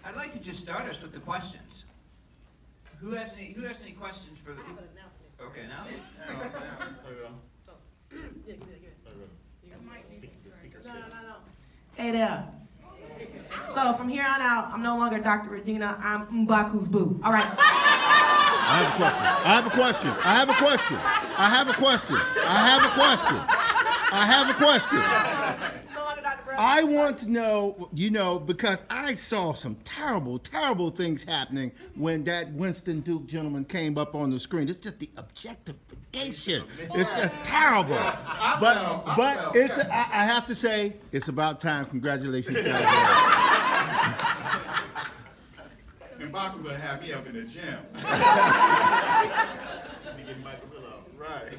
I'd like to just start us with the questions. Who has any questions for the? I have an announcement. Okay, now. No. Hey there. So from here on out, I'm no longer Dr. Regina. I'm Mbaku's boo. All right. I have a question. I want to know, because I saw some terrible, terrible things happening when that Winston Duke gentleman came up on the screen. It's just the objectification. It's just terrible. But it's, I have to say, it's about time. Congratulations, guys. And Baku gonna have me up in the gym. Right.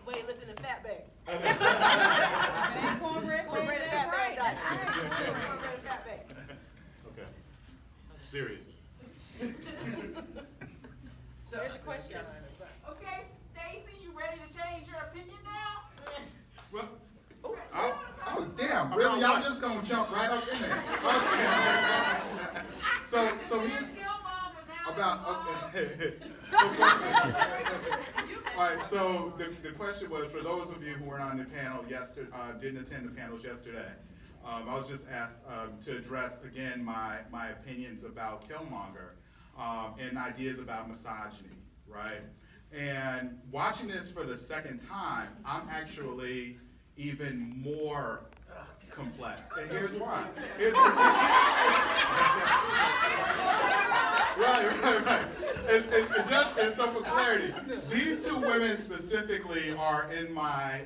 Wait, lifting the fat bag. Cornbread Cornbread fat bag. Cornbread fat bag. Okay. Serious. So here's a question. Okay, Stacy, you ready to change your opinion now? Well, oh damn! Really, y'all just gonna jump right up in there? Okay. So here's about okay. All right. So the question was, for those of you who were on the panel yesterday, didn't attend the panels yesterday. I was just asked to address again my opinions about Killmonger and ideas about misogyny, right? And watching this for the second time, I'm actually even more complex. And here's why. Right. And so for clarity, these two women specifically are in my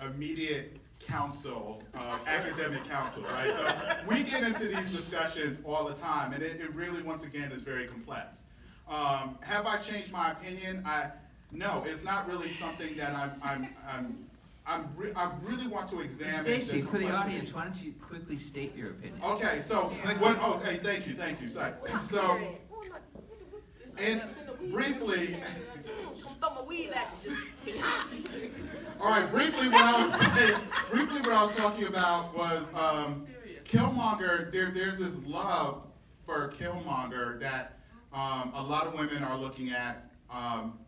immediate council, academic council, right? So we get into these discussions all the time, and it really, once again, is very complex. Have I changed my opinion? No, it's not really something that I really want to examine. Stacy, for the audience, why don't you quickly state your opinion? Okay, so okay, thank you. So, and briefly. All right, briefly what I was talking about was Killmonger. There's this love for Killmonger that a lot of women are looking at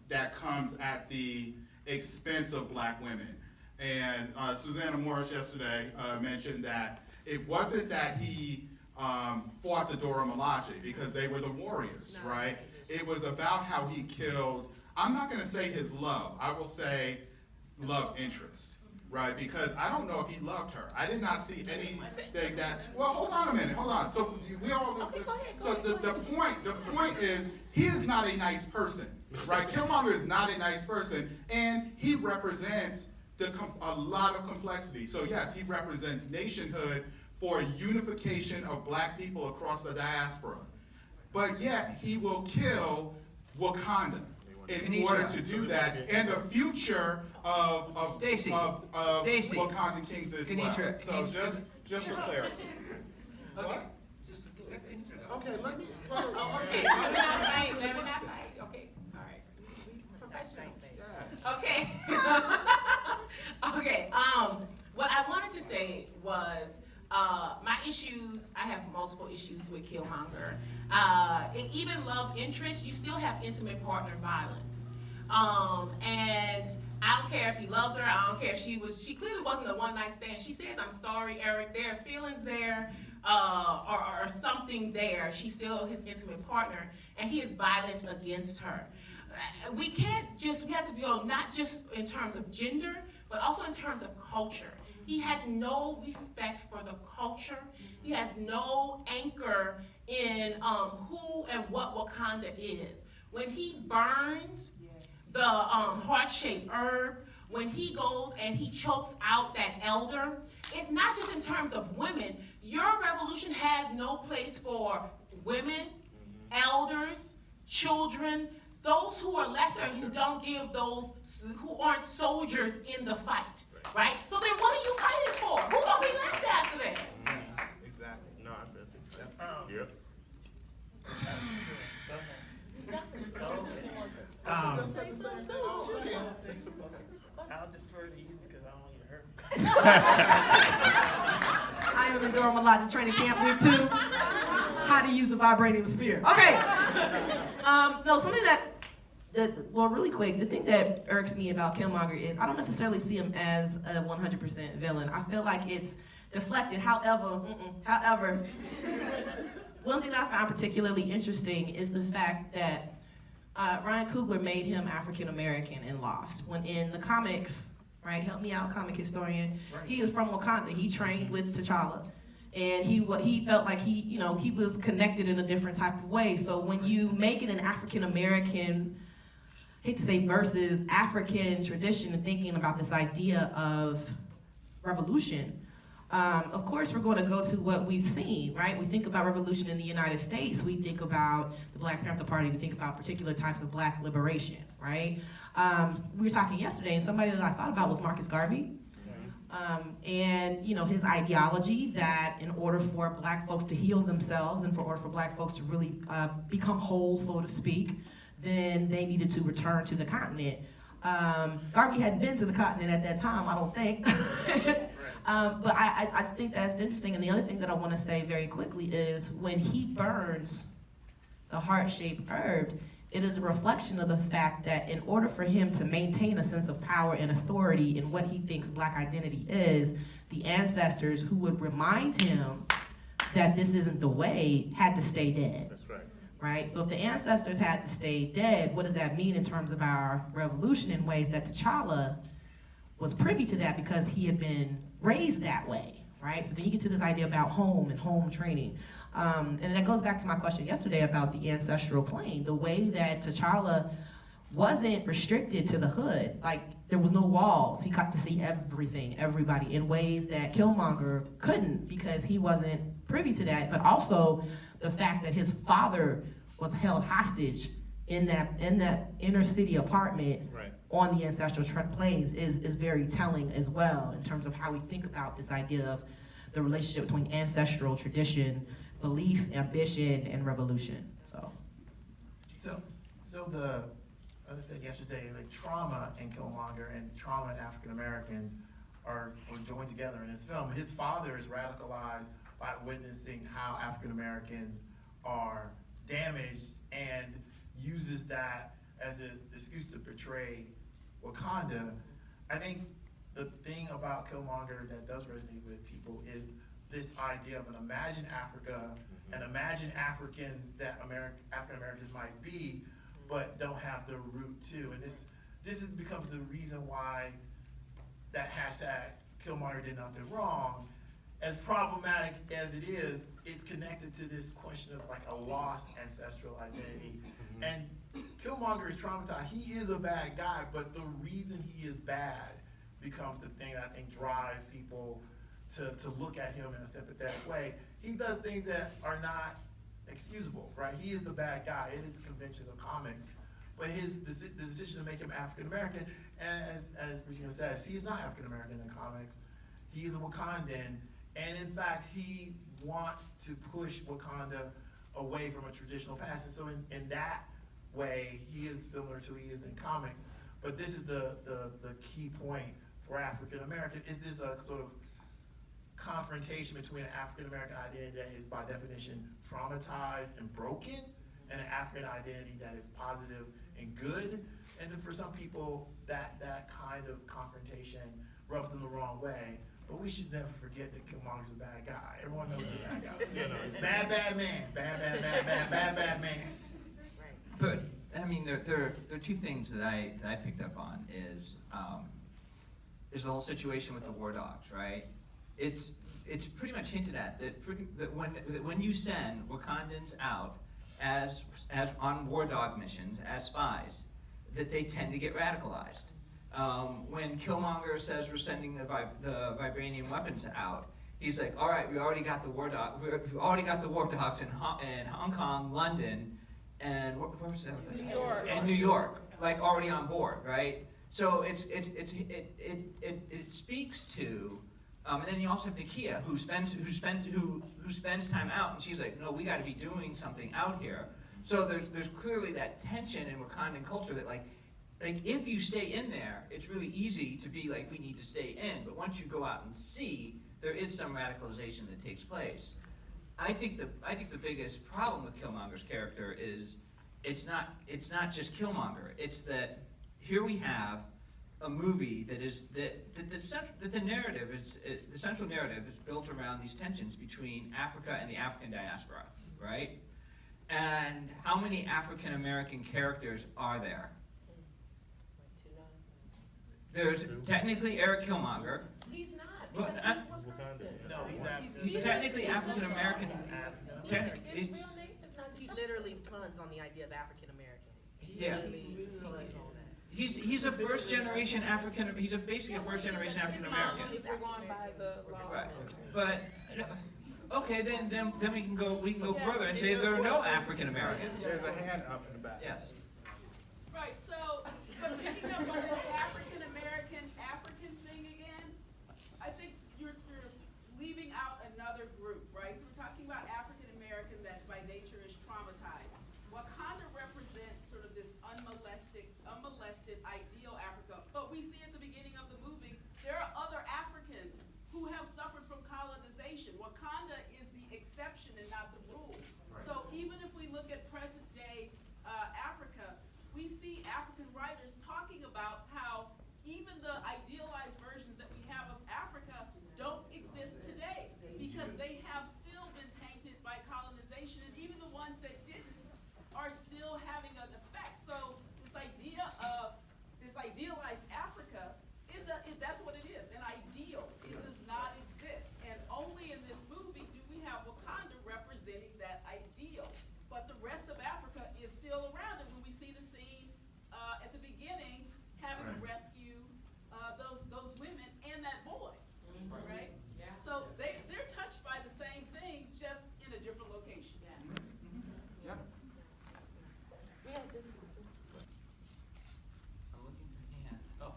that comes at the expense of black women. And Susanna Morris yesterday mentioned that it wasn't that he fought the Dora Milaje because they were the warriors, right? It was about how he killed, I'm not gonna say his love, I will say love interest, right? Because I don't know if he loved her. I did not see anything that, well, hold on a minute, hold on. So we all, so the point is, he is not a nice person, right? Killmonger is not a nice person, and he represents a lot of complexity. So yes, he represents nationhood for unification of black people across the diaspora. But yet, he will kill Wakanda in order to do that, and the future of Wakandan kings as well. So just for clarity. Okay. Okay, let me. Okay, let me not fight. Okay, all right. Okay. Okay. What I wanted to say was my issues. I have multiple issues with Killmonger. And even love interest, you still have intimate partner violence. And I don't care if he loved her. I don't care if she clearly wasn't a one-night stand. She says, "I'm sorry, Eric. There are feelings there, or something there." She's still his intimate partner, and he is violent against her. We have to go not just in terms of gender, but also in terms of culture. He has no respect for the culture. He has no anchor in who and what Wakanda is. When he burns the heart-shaped herb, when he goes and he chokes out that elder, it's not just in terms of women. Your revolution has no place for women, elders, children, those who are lesser and who don't give those who aren't soldiers in the fight, right? So then what are you fighting for? Who gonna be left after that? Exactly. No, I think that. Yep. I'll defer to you because I don't want you to hurt me. I am in Dora Milaje training camp week 2. how to use a vibranium spear. Okay. No, something that well, really quick, the thing that irks me about Killmonger is I don't necessarily see him as a 100% villain. I feel like it's deflected. However, one thing that I found particularly interesting is the fact that Ryan Coogler made him African American in Lost, when in the comics, right? Help me out, comic historian. Right. He was from Wakanda. He trained with T'Challa, and he felt like he was connected in a different type of way. So when you make it an African American, hate to say versus African tradition and thinking about this idea of revolution, of course we're going to go to what we've seen, right? We think about revolution in the United States, we think about the Black Panther Party, we think about particular types of Black liberation, right? We were talking yesterday, and somebody that I thought about was Marcus Garvey. And his ideology that in order for Black folks to heal themselves and for order for Black folks to really become whole, so to speak, then they needed to return to the continent. Garvey hadn't been to the continent at that time, I don't think. But I just think that's interesting. And the other thing that I want to say very quickly is when he burns the heart-shaped herb, it is a reflection of the fact that in order for him to maintain a sense of power and authority in what he thinks Black identity is, the ancestors who would remind him that this isn't the way had to stay dead. That's right. Right? So if the ancestors had to stay dead, what does that mean in terms of our revolution in ways that T'Challa was privy to that because he had been raised that way, right? So then you get to this idea about home and home training. And that goes back to my question yesterday about the ancestral plane, the way that T'Challa wasn't restricted to the hood. Like, there was no walls. He got to see everything, everybody, in ways that Killmonger couldn't because he wasn't privy to that, but also the fact that his father was held hostage in that inner city apartment Right. on the ancestral planes is very telling as well in terms of how we think about this idea of the relationship between ancestral tradition, belief, ambition, and revolution. So the, I said yesterday, like trauma in Killmonger and trauma in African Americans were joined together in this film. His father is radicalized by witnessing how African Americans are damaged and uses that as an excuse to portray Wakanda. I think the thing about Killmonger that does resonate with people is this idea of an imagined Africa and imagined Africans that African Americans might be, but don't have the root to. And this becomes the reason why that hashtag Killmonger did nothing wrong. As problematic as it is, it's connected to this question of like a lost ancestral identity. And Killmonger is traumatized. He is a bad guy, but the reason he is bad becomes the thing that I think drives people to look at him in a sympathetic way. He does things that are not excusable, right? He is the bad guy. It is conventions of comics. But the decision to make him African American, as Regina says, he is not African American in comics. He is a Wakandan. And in fact, he wants to push Wakanda away from a traditional past. And so in that way, he is similar to who he is in comics. But this is the key point for African American. Is this a sort of confrontation between an African American identity that is by definition traumatized and broken, and an African identity that is positive and good? And then for some people, that kind of confrontation rubs them the wrong way. But we should never forget that Killmonger's a bad guy. Everyone knows he's a bad guy. Bad man. Bad man. But I mean, there are two things that I picked up on is the whole situation with the war dogs, right? It's pretty much hinted at that when you send Wakandans out as on war dog missions as spies, that they tend to get radicalized. When Killmonger says we're sending the vibranium weapons out, he's like, all right, we already got the war dogs in Hong Kong, London, and where was that? New York. And New York, like already on board, right? So it speaks to, and then you also have Nakia who spends time out, and she's like, no, we got to be doing something out here. So there's clearly that tension in Wakandan culture that like if you stay in there, it's really easy to be like, we need to stay in. But once you go out and see, there is some radicalization that takes place. I think the biggest problem with Killmonger's character is it's not just Killmonger. It's that here we have a movie that is that the narrative is the central narrative is built around these tensions between Africa and the African diaspora, right? And how many African American characters are there? There's technically Eric Killmonger. He's not. Well, Because he was No, he's African. He's technically African American. His real name is not. He literally puns on the idea of African American. Yeah. He's a first generation African. He's basically a first generation African American. If we're going by the law. Right. But okay, then we can go further and say there are no African Americans. There's a hand up in the back. Yes. Right, so, but picking up on this African thing again, I think you're leaving out another group, right? So we're talking about African American that's by nature is traumatized. Wakanda represents sort of this unmolested ideal Africa, but we see at the beginning of the movie, there are other Africans who have suffered from colonization. Wakanda is the exception and not the rule. So even if we look at present day Africa, we see African writers talking about how even the idealized versions that we have of Africa don't exist today because they have still been tainted by colonization, and even the ones that didn't are still having an effect. So this idea of this idealized Africa, that's what it is, an ideal. It does not exist, and only in this movie do we have Wakanda representing that ideal. But the rest of Africa is still around, and when we see the scene at the beginning, having to rescue those women and that boy, right? Yeah. So they're touched by the same thing, just in a different location. Yep. We have this. I'm looking for hands. Oh.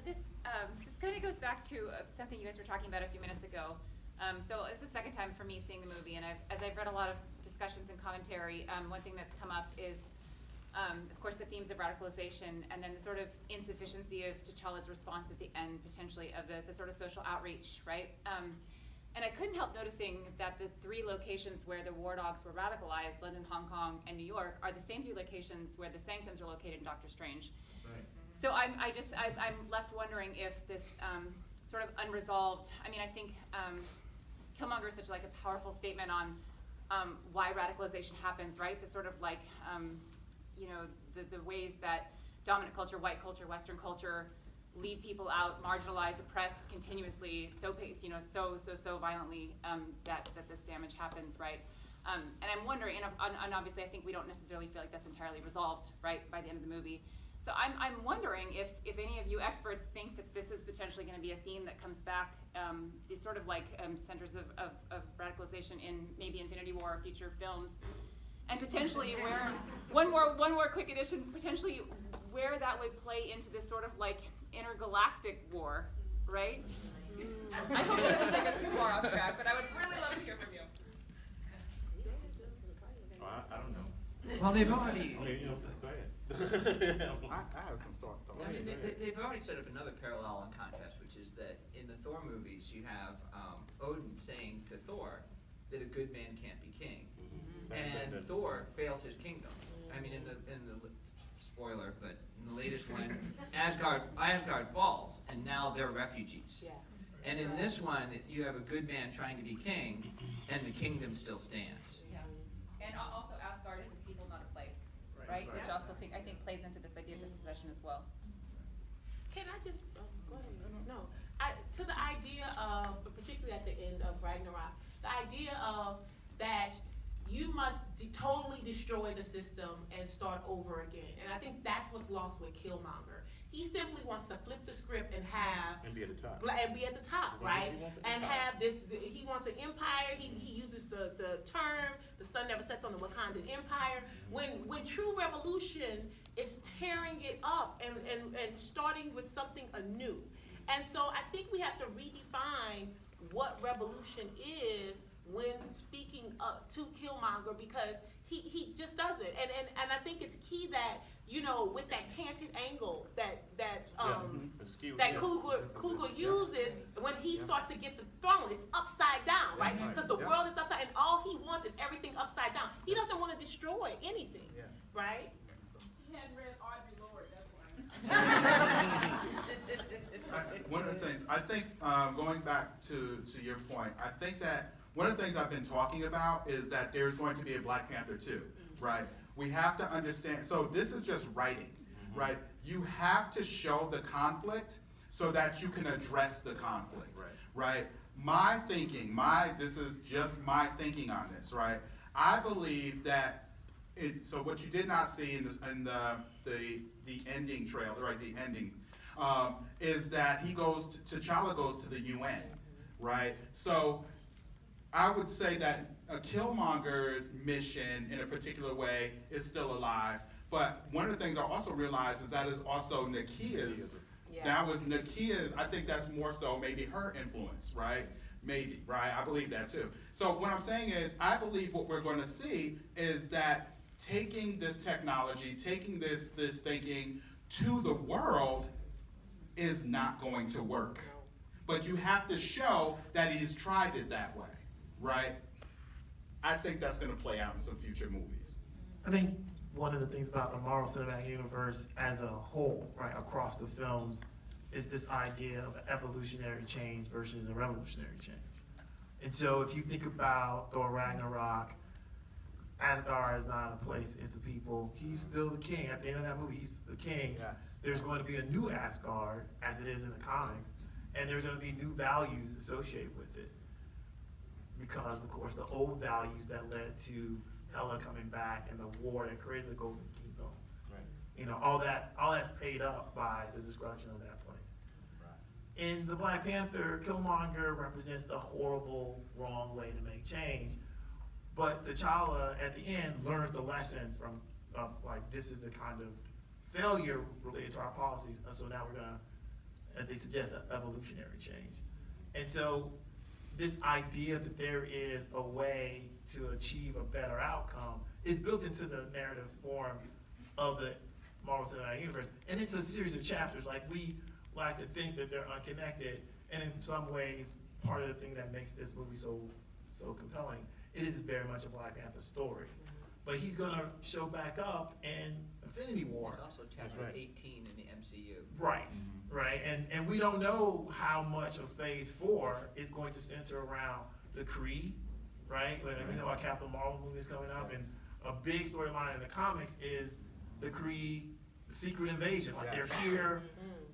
This kind of goes back to something you guys were talking about a few minutes ago. So it's the second time for me seeing the movie, and as I've read a lot of discussions and commentary, one thing that's come up is, of course, the themes of radicalization, and then the sort of insufficiency of T'Challa's response at the end, potentially, of the sort of social outreach, right? And I couldn't help noticing that the three locations where the war dogs were radicalized, London, Hong Kong, and New York, are the same three locations where the Sanctums are located in Doctor Strange. Right. So I'm left wondering if this sort of unresolved, I mean, I think Killmonger is such like a powerful statement on why radicalization happens, right? The sort of like, you know, the ways that dominant culture, white culture, Western culture leave people out, marginalize, oppress continuously, so violently that this damage happens, right? And I'm wondering, and obviously I think we don't necessarily feel like that's entirely resolved, right, by the end of the movie. So I'm wondering if any of you experts think that this is potentially going to be a theme that comes back, these sort of like centers of radicalization in maybe Infinity War or future films, and potentially where one more quick addition, potentially where that would play into this sort of like intergalactic war, right? I hope that doesn't take us too far off track, but I would really love to hear from you. Oh, I don't know. Well, they've already. I mean, you know, go ahead. I have some sort of I thoughts. mean, they've already set up another parallel and contrast, which is that in the Thor movies, you have Odin saying to Thor that a good man can't be king, and Thor fails his kingdom. I mean, in the spoiler, but in the latest one, Asgard falls, and now they're refugees. Yeah. And in this one, you have a good man trying to be king, and the kingdom still stands. Yeah. And also Asgard is a people, not a place, right? Which also I think plays into this idea of dispossession as well. Can I just, go ahead, no. To the idea of, particularly at the end of Ragnarok, the idea of that you must totally destroy the system and start over again. And I think that's what's lost with Killmonger. He simply wants to flip the script and have And be at the top. and be at the top, Well, right? he wants an And empire. have this, he wants an empire. He uses the term, the sun never sets on the Wakandan empire. When true revolution is tearing it up and starting with something anew. And so I think we have to redefine what revolution is when speaking to Killmonger, because he just doesn't. And I think it's key that, you know, with that canted angle that The skew, that yeah. Coogler uses when he's starts to get the throne, it's upside down, right? Because the world is upside, and all he wants is everything upside down. He doesn't want to destroy anything, right? He hadn't read Audre Lorde, that's why. One of the things, I think, going back to your point, I think that one of the things I've been talking about is that there's going to be a Black Panther 2, right? We have to understand, so this is just writing, right? You have to show the conflict so that you can address the conflict, right? My thinking, this is just my thinking on this, right? I believe that so what you did not see in the ending trailer, right? The ending is that T'Challa goes to the UN, right? So I would say that Killmonger's mission in a particular way is still alive. But one of the things I also realized is that is also Nakia's. That was Nakia's, I think that's more so maybe her influence, right? Maybe, right? I believe that too. So what I'm saying is, I believe what we're gonna see is that taking this technology, taking this thinking to the world is not going to work. But you have to show that he's tried it that way, right? I think that's gonna play out in some future movies. I think one of the things about the Marvel Cinematic Universe as a whole, right, across the films, is this idea of an evolutionary change versus a revolutionary change. And so if you think about Thor Ragnarok, Asgard is not a place, it's a people. He's still the king. At the end of that movie, he's the king. Yes. There's going to be a new Asgard, as it is in the comics, and there's going to be new values associated with it. Because, of course, the old values that led to Hela coming back and the war that created the Golden Kingdom. Right. You know, all that's paid up by the destruction of that place. Right. In the Black Panther, Killmonger represents the horrible, wrong way to make change. But T'Challa, at the end, learns the lesson from, like, this is the kind of failure related to our policies, and so now we're gonna, as they suggest, an evolutionary change. And so, this idea that there is a way to achieve a better outcome is built into the narrative form of the Marvel Cinematic Universe. And it's a series of chapters. Like, we like to think that they're unconnected, and in some ways, part of the thing that makes this movie so compelling, it is very much a Black Panther story. But he's gonna show back up in Infinity War. It's also chapter right. 18 in the MCU. Right, right, and we don't know how much of Phase 4 is going to center around the Kree, right? We know our Captain Marvel movie is coming up, and a big storyline in the comics is the Kree secret invasion. Like, they're here,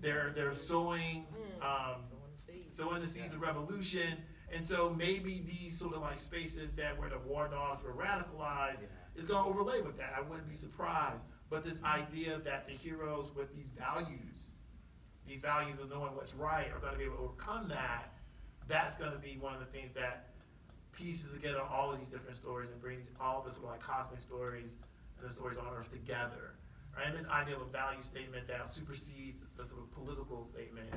they're sowing the seeds of revolution, and so maybe these sort of like spaces that where the war dogs were radicalized is gonna overlay with that. I wouldn't be surprised. But this idea that the heroes with these values of knowing what's right, are gonna be able to overcome that, that's gonna be one of the things that pieces together all of these different stories and brings all the sort of like cosmic stories and the stories on Earth together. Right? And this idea of a value statement that supersedes the sort of political statement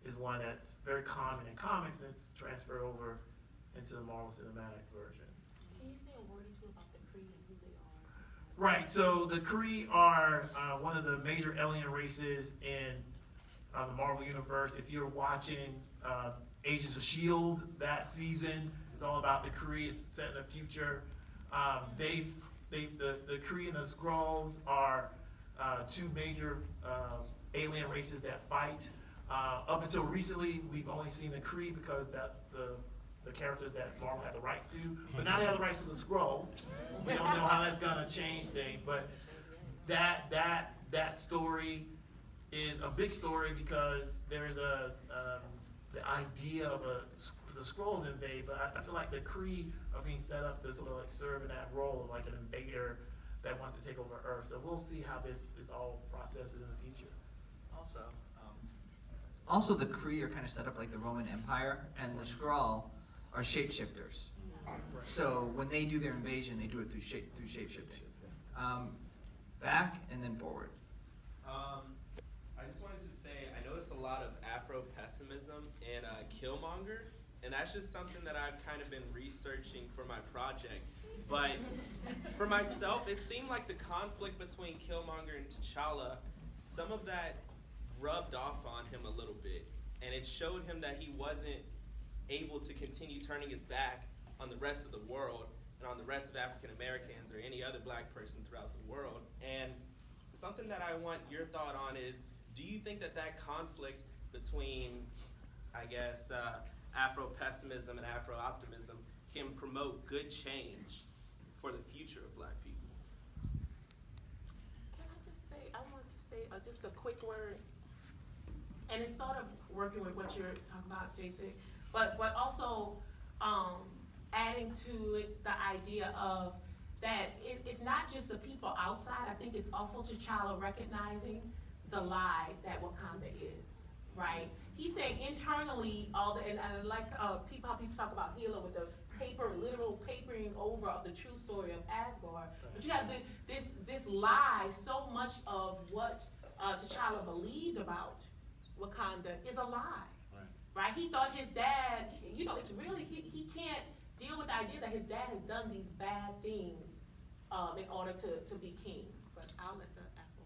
is one that's very common in comics, and it's transferred over into the Marvel Cinematic version. Can you say a word or two about the Kree and who they are? Right, so the Kree are one of the major alien races in the Marvel Universe. If you're watching Agents of S.H.I.E.L.D. that season, it's all about the Kree. It's set in the future. The Kree and the Skrulls are two major alien races that fight. Up until recently, we've only seen the Kree because that's the characters that Marvel had the rights to. But now they have the rights to the Skrulls. We don't know how that's gonna change things, but that story is a big story because there's the idea of the Skrulls invade, but I feel like the Kree are being set up to sort of like serve in that role of like an invader that wants to take over Earth. So we'll see how this all processes in the future. Also, the Kree are kind of set up like the Roman Empire, and the Skrull are shapeshifters. So when they do their invasion, they do it through shapeshifting. Back and then forward. I just wanted to say, I noticed a lot of Afro-pessimism in Killmonger, and that's just something that I've kind of been researching for my project. But for myself, it seemed like the conflict between Killmonger and T'Challa, some of that rubbed off on him a little bit, and it showed him that he wasn't able to continue turning its back on the rest of the world and on the rest of African Americans or any other black person throughout the world. And something that I want your thought on is, do you think that that conflict between, I guess, Afro-pessimism and Afro-optimism can promote good change for the future of black people? Can I just say, I want to say just a quick word, and it's sort of working with what you're talking about, Jason, but also adding to it the idea of that it's not just the people outside. I think it's also T'Challa recognizing the lie that Wakanda is, right? He's saying internally, and I like how people talk about Hela with the literal papering over of the true story of Asgard. But you have this lie, so much of what T'Challa believed about Wakanda is a lie, right? He thought his dad, it's really, he can't deal with the idea that his dad has done these bad things in order to be king. But I'll let the Afro.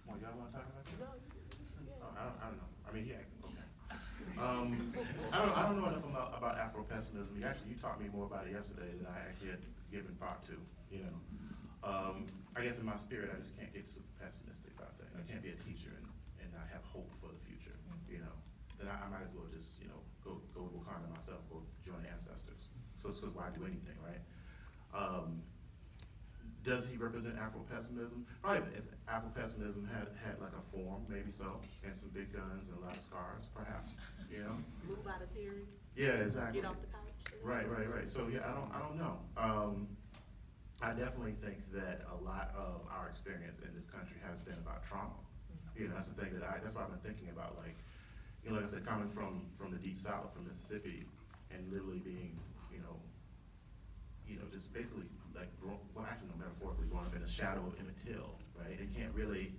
Well, y'all wanna talk about that? No, I don't know. I mean, yeah, okay. I don't know enough about Afro-pessimism. You taught me more about it yesterday than I actually had given thought to, you know. I guess in my spirit, I just can't get super pessimistic about that. I can't be a teacher and not have hope for the future, you know. Then I might as well just, go to Wakanda myself, go join the ancestors. So it's because why do anything, right? Does he represent Afro-pessimism? Probably if Afro-pessimism had like a form, maybe so, and some big guns and a lot of scars, perhaps, Move out of theory, Yeah, exactly. get off the couch. Right. So yeah, I don't know. I definitely think that a lot of our experience in this country has been about trauma. That's the thing that's what I've been thinking about. Like, like I said, coming from the deep south, from Mississippi, and literally being, just basically like, metaphorically growing up in the shadow of Emmett Till, right? It can't really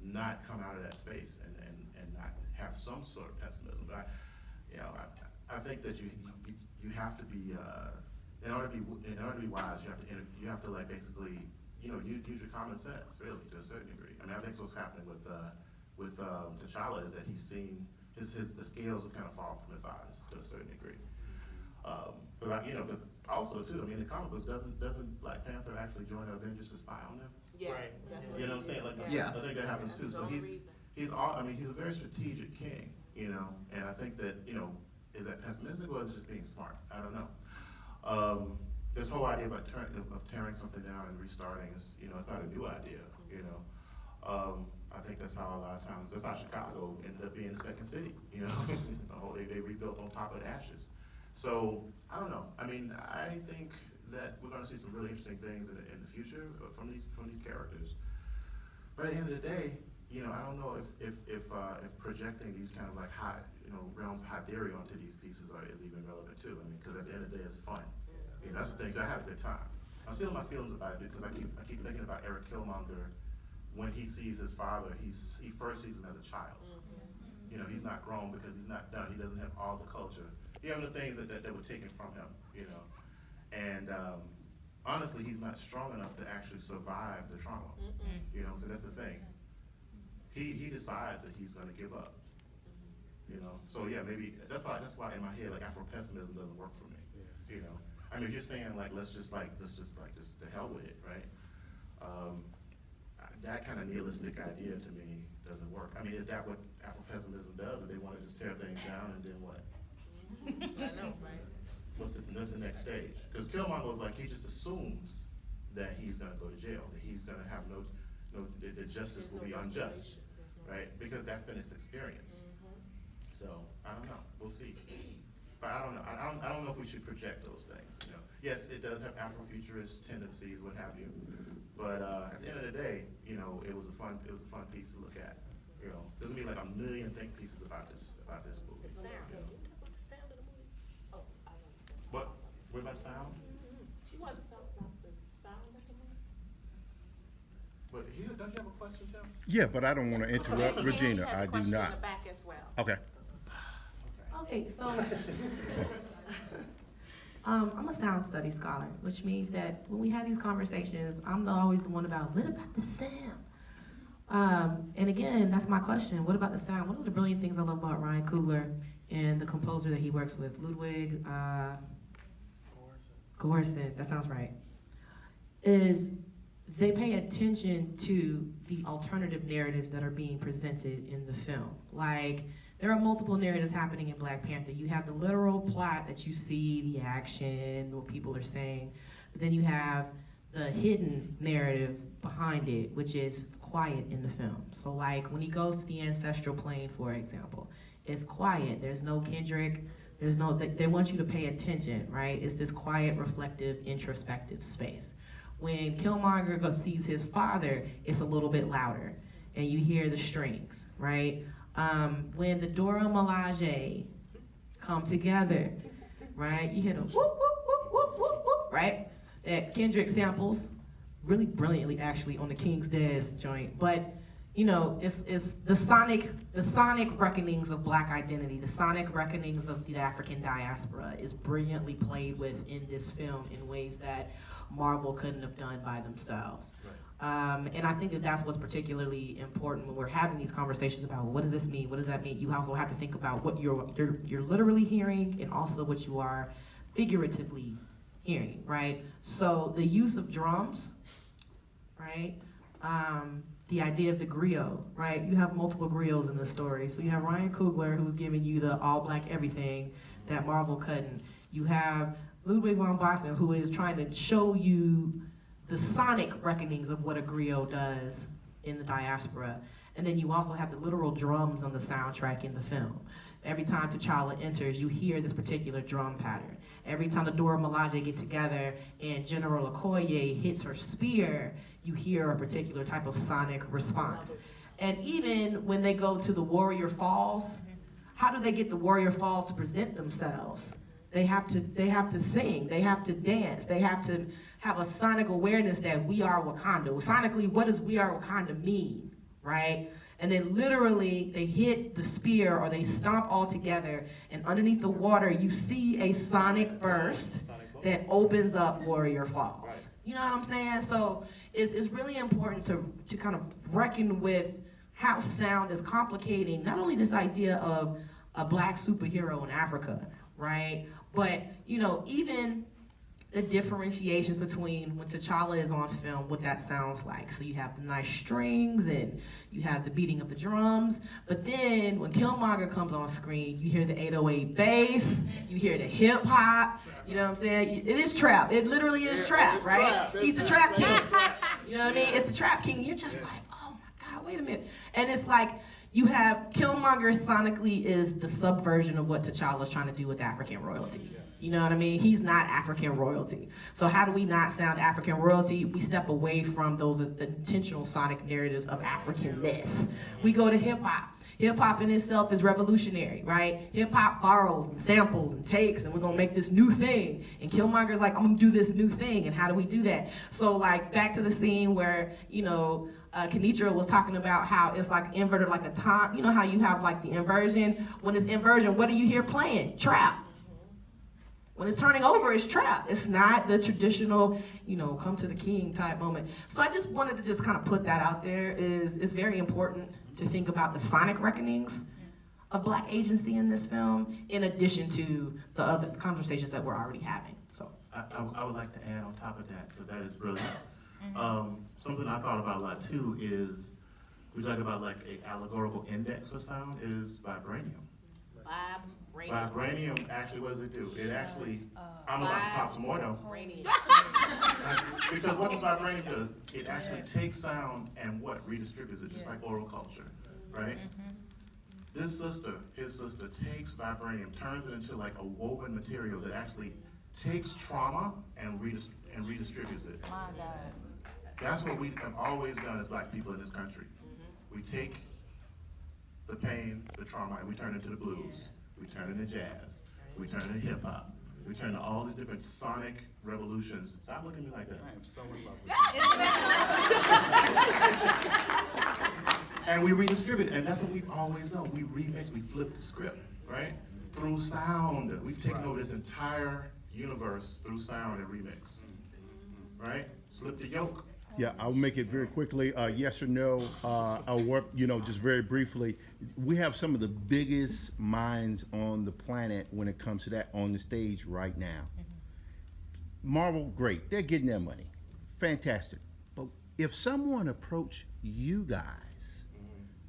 not come out of that space and not have some sort of pessimism. But I think that you have to be in order to be wise, you have to like basically use your common sense really to a certain degree. I mean, I think what's happening with T'Challa is that he's seen the scales have kind of fallen from his eyes to a certain degree. Because also too, I mean, in the comic books, doesn't Black Panther actually join the Avengers to spy on them? Yes, Right. that's what You know what I'm saying? Like, Yeah. I think that happens too. That's So the he's only reason. he's a very strategic king, and I think that, is that pessimistic or is it just being smart? I don't know. This whole idea about tearing something down and restarting is, it's not a new idea, I think that's how a lot of times, that's how Chicago ended up being the second city, they rebuilt on top of the ashes. So, I don't know. I mean, I think that we're gonna see some really interesting things in the future from these characters. But at the end of the day, I don't know if projecting these kind of like high, realms of high theory onto these pieces is even relevant too. I mean, because at the end of the day, it's fun. That's the thing. I had a good time. I'm still in my feelings about it because I keep thinking about Eric Killmonger when he sees his father. He first sees him as a child. He's not grown because he's not done. He doesn't have all the culture. He has the things that were taken from him. And honestly, he's not strong enough to actually survive the trauma. So that's the thing. He decides that he's going to give up. So yeah, maybe that's why in my head like Afro-pessimism doesn't work for me. I mean, if you're saying like let's just the hell with it, right? That kind of nihilistic idea to me doesn't work. I mean, is that what Afro-pessimism does? They want to just tear things down and then what? I know, right? What's the next stage? Because Killmonger was like, he just assumes that he's gonna go to jail, that he's gonna have that justice will be unjust, right? Because that's been his experience. So, I don't know, we'll see. But I don't know, I don't know if we should project those things, Yes, it does have Afrofuturist tendencies, what have you. But at the end of the day, it was a fun piece to look at. There's gonna be like a million think pieces about this movie. The sound. you know. Can you talk about the sound of the movie? Oh, I want to. What? What about sound? She wanted to talk about the sound of the movie. But don't you have a question, Tim? Yeah, but I don't want to interrupt Okay, Regina. Annie has I a do question in not. the back as well. Okay. Okay, so I'm a sound study scholar, which means that when we have these conversations, I'm always the one about, what about the sound? And again, that's my question. What about the sound? One of the brilliant things I love about Ryan Coogler and the composer that he works with, Ludwig Göransson, that sounds right, is they pay attention to the alternative narratives that are being presented in the film. Like, there are multiple narratives happening in Black Panther. You have the literal plot that you see, the action, what people are saying, but then you have the hidden narrative behind it, which is quiet in the film. So like when he goes to the ancestral plane, for example, it's quiet. There's no Kendrick. There's no, they want you to pay attention, right? It's this quiet, reflective, introspective space. When Killmonger sees his father, it's a little bit louder, and you hear the strings, right? When the Dora Milaje come together, right? You hear the whoop, whoop, whoop, whoop, whoop, whoop, right? That Kendrick samples really brilliantly, actually, on the King's Dead joint. But you know, it's the sonic reckonings of Black identity, the sonic reckonings of the African diaspora is brilliantly played with in this film in ways that Marvel couldn't have done by themselves. Right. And I think that that's what's particularly important when we're having these conversations about, well, what does this mean? What does that mean? You also have to think about what you're literally hearing and also what you are figuratively hearing, right? So the use of drums, right? The idea of the griot, right? You have multiple griots in the story. So you have Ryan Coogler, who's giving you the all Black everything that Marvel couldn't. You have Ludwig von Bossen, who is trying to show you the sonic reckonings of what a griot does in the diaspora. And then you also have the literal drums on the soundtrack in the film. Every time T'Challa enters, you hear this particular drum pattern. Every time the Dora Milaje get together and General Okoye hits her spear, you hear a particular type of sonic response. And even when they go to the Warrior Falls, how do they get the Warrior Falls to present themselves? They have to sing, they have to dance, they have to have a sonic awareness that we are Wakanda. Sonically, what does we are Wakanda mean, right? And then literally they hit the spear or they stomp all together, and underneath the water you see a sonic burst that opens up Warrior Falls. Right. You know what I'm saying? So it's really important to kind of reckon with how sound is complicating not only this idea of a Black superhero in Africa, right? But, you know, even the differentiations between when T'Challa is on film, what that sounds like. So you have the nice strings and you have the beating of the drums, but then when Killmonger comes on screen, you hear the 808 bass, you hear the hip hop, you know what I'm saying? It is trap, it literally is trap, right? He's the trap king, you know what I mean? It's the trap king, you're just like, oh my God, wait a minute. And it's like, you have Killmonger sonically is the subversion of what T'Challa's trying to do with African royalty. You know what I mean? He's not African royalty. So how do we not sound African royalty? We step away from those intentional sonic narratives of Africanness. We go to hip hop. Hip hop in itself is revolutionary, right? Hip hop borrows and samples and takes, and we're gonna make this new thing. And Killmonger's like, I'm gonna do this new thing. And how do we do that? So like back to the scene where, you know, Kenitra was talking about how it's like inverted, like a time. You know how you have like the inversion? When it's inversion, what do you hear playing? Trap. When it's turning over, it's trap. It's not the traditional, you know, come to the king type moment. So I just wanted to just kind of put that out there. It's very important to think about the sonic reckonings of Black agency in this film, in addition to the other conversations that we're already having. So I would like to add on top of that, because that is brilliant. Something I thought about a lot too is, we talk about like an allegorical index for sound is vibranium. Vibranium, actually, what does it do? It actually, I'm about to talk some more though. Because what does vibranium do? It actually takes sound and what? Redistributes it, just like oral culture, right? This sister, his sister, takes vibranium, turns it into like a woven material that actually takes trauma and redistributes it. My God. That's what we have always done as Black people in this country. We take the pain, the trauma, and we turn it into the blues. We turn it into jazz. We turn it into hip hop. We turn it into all these different sonic revolutions. Stop looking at me like that. I am so in love with you. And we redistribute it, and that's what we've always done. We remix, we flip the script, right? Through sound. We've taken over this entire universe through sound and remix, right? Slip the yoke. Yeah, I'll make it very quickly, yes or no. I'll work, just very briefly. We have some of the biggest minds on the planet when it comes to that on the stage right now. Marvel, great, they're getting their money. Fantastic. But if someone approached you guys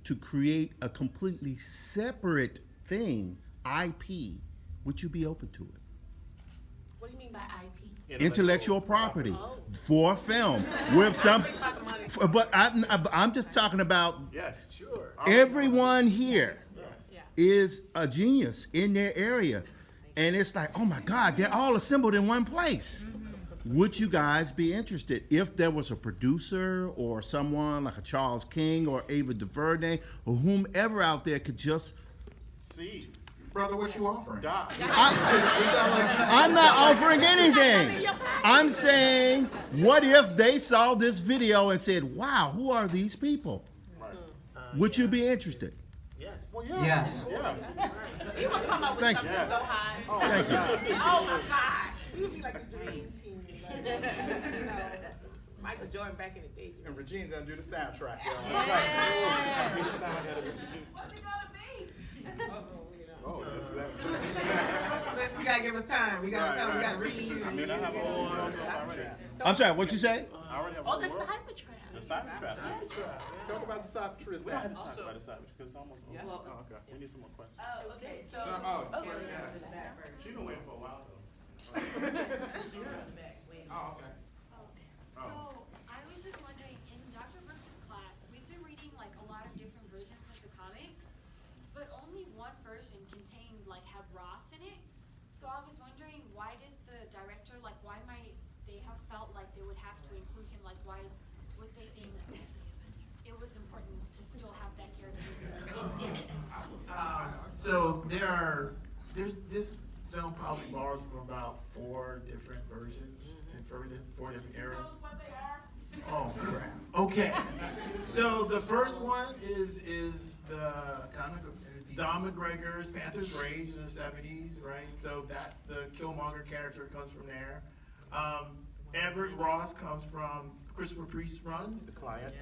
to create a completely separate thing, IP, would you be open to it? What do you mean by IP? Intellectual property for film with some, but I'm just talking about Yes, sure. everyone here Yeah. is a genius in their area, and it's like, oh my God, they're all assembled in one place. Would you guys be interested if there was a producer or someone like a Charles King or Ava DuVernay or whomever out there could just? See, Brother, what you offering? Doc. I'm not offering anything. I'm saying, what if they saw this video and said, wow, who are these people? Right. Would you be interested? Yes. Yes. Yeah. You would come up with Thank something you. so high. Thank you. Oh my gosh. We would be like the dream team. Like, you know, Michael Jordan back in the day. And Regina done do the soundtrack, y'all. Yeah. Be the sound head of it. What's it gonna be? Oh, that's. You gotta give us time. We gotta Right, come. We right. gotta read. I mean, I have a whole already. I'm sorry, what'd you say? I already have a Oh, whole the world. Cybertrap. The Cybertrap. Talk about the Cybertrap. We don't have to talk about the Cybertrap because it's almost over. Oh, okay. We need some more questions. Oh, okay, so. She's been waiting for a while though. Oh, okay. So, I was just wondering, in Dr. Brooks's class, we've been reading like a lot of different versions of the comics, but only one version contained, like, had Ross in it. So I was wondering, why did the director, like, why might they have felt like they would have to include him? Like, why would they think it was important to still have that character? So there's this film probably borrows from about 4 different versions and 4 different eras. Tell us what they are. Oh crap. Okay. So the first one is the Don McGregor's Panther's Rage in the 70s, right? So that's the Killmonger character comes from there. Everett Ross comes from Christopher Priest's run. The client.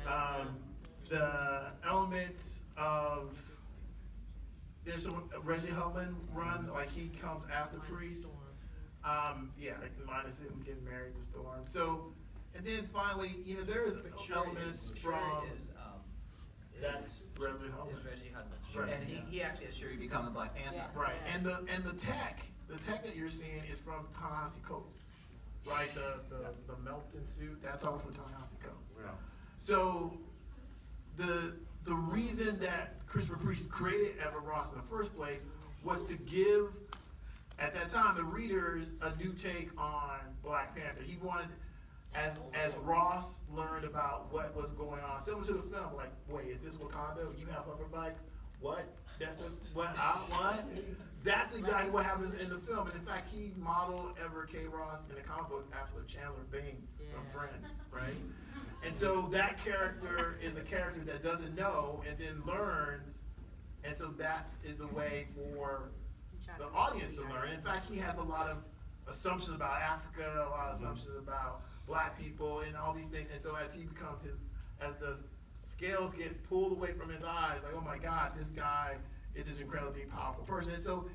The elements of there's some Reggie Hudlin run, like he comes after Priest. Yeah, like minus him getting married to Storm. So, and then finally, there's elements from that's Reggie Hudlin. Is Reggie Hudlin. Right. And he actually has Shuri become the Black Panther. Right, and the tech that you're seeing is from Ta-Nehisi Coates, right? The melting suit, that's all from Ta-Nehisi Coates. Yeah. So the reason that Christopher Priest created Everett Ross in the first place was to give, at that time, the readers a new take on Black Panther. He wanted, as Ross learned about what was going on, similar to the film, like, wait, is this Wakanda? You have hover bikes? What? That's what? What? That's exactly what happens in the film. And in fact, he modeled Everett K. Ross in the comic book after Chandler Bing from Friends, right? And so that character is a character that doesn't know and then learns, and so that is the way for the audience to learn. In fact, he has a lot of assumptions about Africa, a lot of assumptions about Black people, and all these things. And so as he becomes as the scales get pulled away from his eyes, like, oh my God, this guy is this incredibly powerful person. And so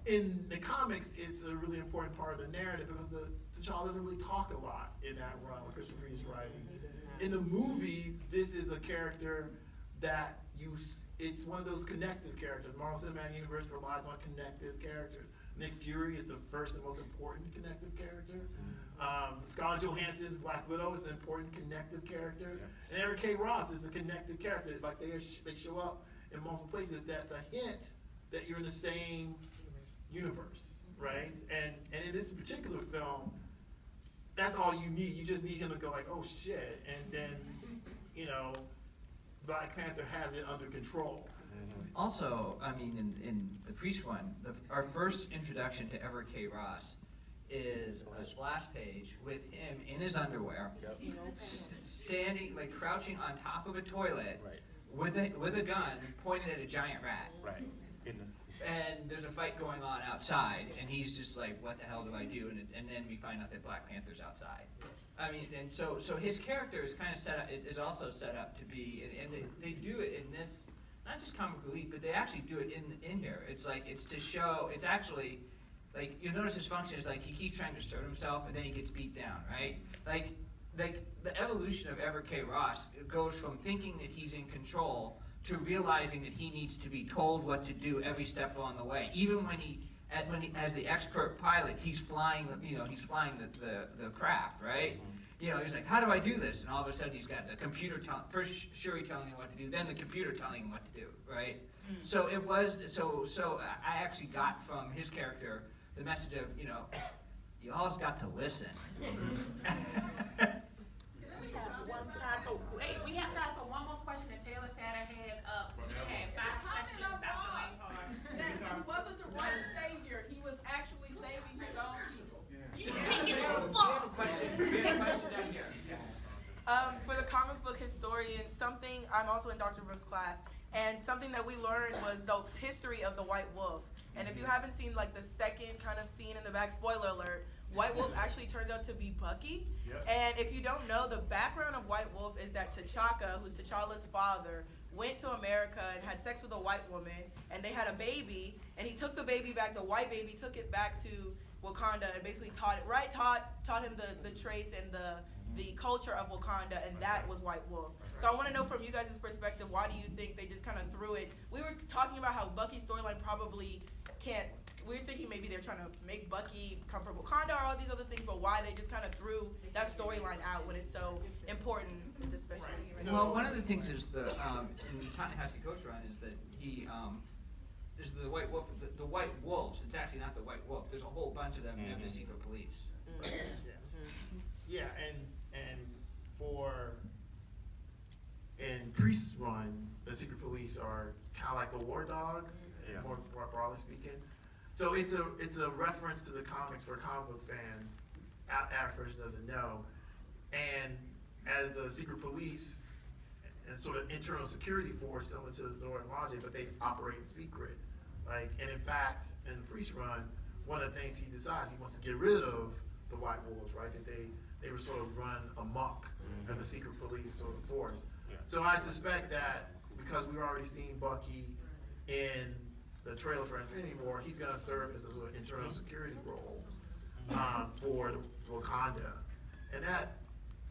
in the comics, it's a really important part of the narrative because T'Challa doesn't really talk a lot in that run when Christopher Reeve's writing. In the movies, this is a character that it's one of those connective characters. Marvel Cinematic Universe relies on connective characters. Nick Fury is the first and most important connective character. Scarlett Johansson's Black Widow is an important connective character. And Eric K. Ross is a connective character. Like they show up in multiple places. That's a hint that you're in the same universe, right? And in this particular film, that's all you need. You just need him to go like, oh shit, and then, Black Panther has it under control. Also, I mean, in the Priest one, our first introduction to Everett K. Ross is a splash page with him in his underwear, standing, like crouching on top of a toilet with a gun pointed at a giant rat. Right. and there's a fight going on outside, and he's just like, what the hell do I do? And then we find out that Black Panther's outside. I mean, and so his character is kind of set up, is also set up to be, and they do it in this, not just comic relief, but they actually do it in here. It's like, it's to show, it's actually, like, you'll notice his function is like, he keeps trying to assert himself, and then he gets beat down, right? Like the evolution of Everett K. Ross goes from thinking that he's in control to realizing that he needs to be told what to do every step along the way. Even when as the expert pilot, he's flying, he's flying the craft, right? You know, he's like, how do I do this? And all of a sudden he's got the computer first Shuri telling him what to do, then the computer telling him what to do, right? So it was, so I actually got from his character the message of, you always got to listen. Wait, we have time for one more question, and Taylor's had her hand up. She had 5 questions, Dr. Langhorn. That he wasn't the right savior, he was actually saving his own people. We have a question down here. For the comic book historian, I'm also in Dr. Brooks' class, and something that we learned was the history of the White Wolf. And if you haven't seen like the second kind of scene in the back, spoiler alert, White Wolf actually turns out to be Bucky. Yep. And if you don't know, the background of White Wolf is that T'Chaka, who's T'Challa's father, went to America and had sex with a white woman, and they had a baby, and he took the baby back, the white baby took it back to Wakanda and basically taught him the traits and the culture of Wakanda, and that was White Wolf. So I want to know from you guys' perspective, why do you think they just kind of threw it? We were talking about how Bucky's storyline probably can't, we were thinking maybe they're trying to make Bucky come from Wakanda or all these other things, but why they just kind of threw that storyline out when it's so important, especially right now. Well, one of the things is in the Ta-Nehisi Coast run is that he is the White Wolf, the White Wolves. It's actually not the White Wolf. There's a whole bunch of them in the secret police. Yeah, and in Priest's run, the secret police are kind of like the war dogs, more broadly speaking. So it's a reference to the comics for comic book fans. Average person doesn't know. And as the secret police and sort of internal security force, similar to the Dora Milaje, but they operate in secret. And in fact, in the Priest run, one of the things he decides, he wants to get rid of the White Wolves, right? That they were sort of run amok as a secret police sort of force. So I suspect that because we've already seen Bucky in the trailer for Infinity War, he's going to serve as a sort of internal security role for Wakanda. And that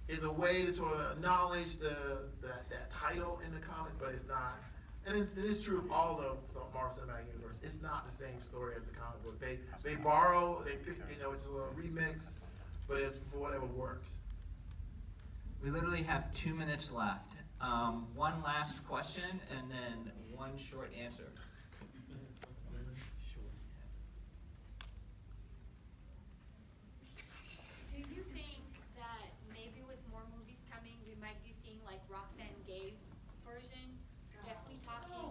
is a way to sort of acknowledge that title in the comic, but it's not. And it is true of all of Marvel Cinematic Universe. It's not the same story as the comic book. They borrow, they pick, it's a little remix, but it's for whatever works. We literally have 2 minutes left. One last question and then one short answer. Do you think that maybe with more movies coming, we might be seeing like Roxanne Gay's version?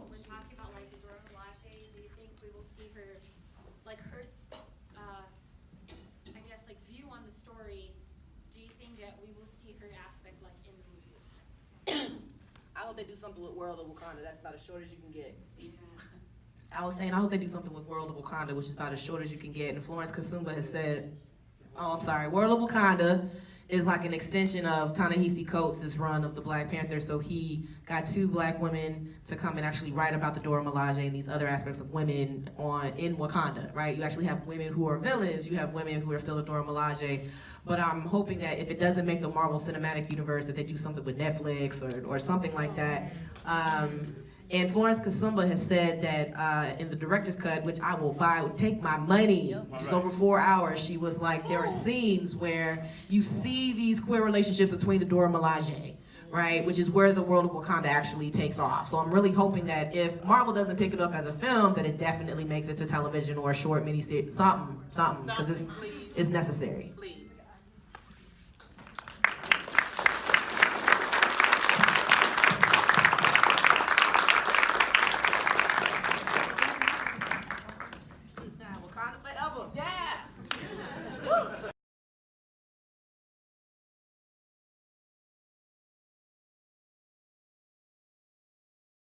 We're talking about like the Dora Milaje. Do you think we will see her, like her, I guess like view on the story? Do you think that we will see her aspect like in the movies? I hope they do something with World of Wakanda. That's about as short as you can get. I was saying, I hope they do something with World of Wakanda, which is about as short as you can get. And Florence Kasumba has said, World of Wakanda is like an extension of Ta-Nehisi Coates' run of the Black Panther. So he got 2 black women to come and actually write about the Dora Milaje and these other aspects of women in Wakanda, right? You actually have women who are villains, you have women who are still the Dora Milaje. But I'm hoping that if it doesn't make the Marvel Cinematic Universe, that they do something with Netflix or something like that. And Florence Kasumba has said that in the director's cut, which I will take my money, it's over 4 hours, she was like, there are scenes where you see these queer relationships between the Dora Milaje, right? Which is where the World of Wakanda actually takes off. So I'm really hoping that if Marvel doesn't pick it up as a film, that it definitely makes it to television or a short miniseries, something, because it's necessary. Please.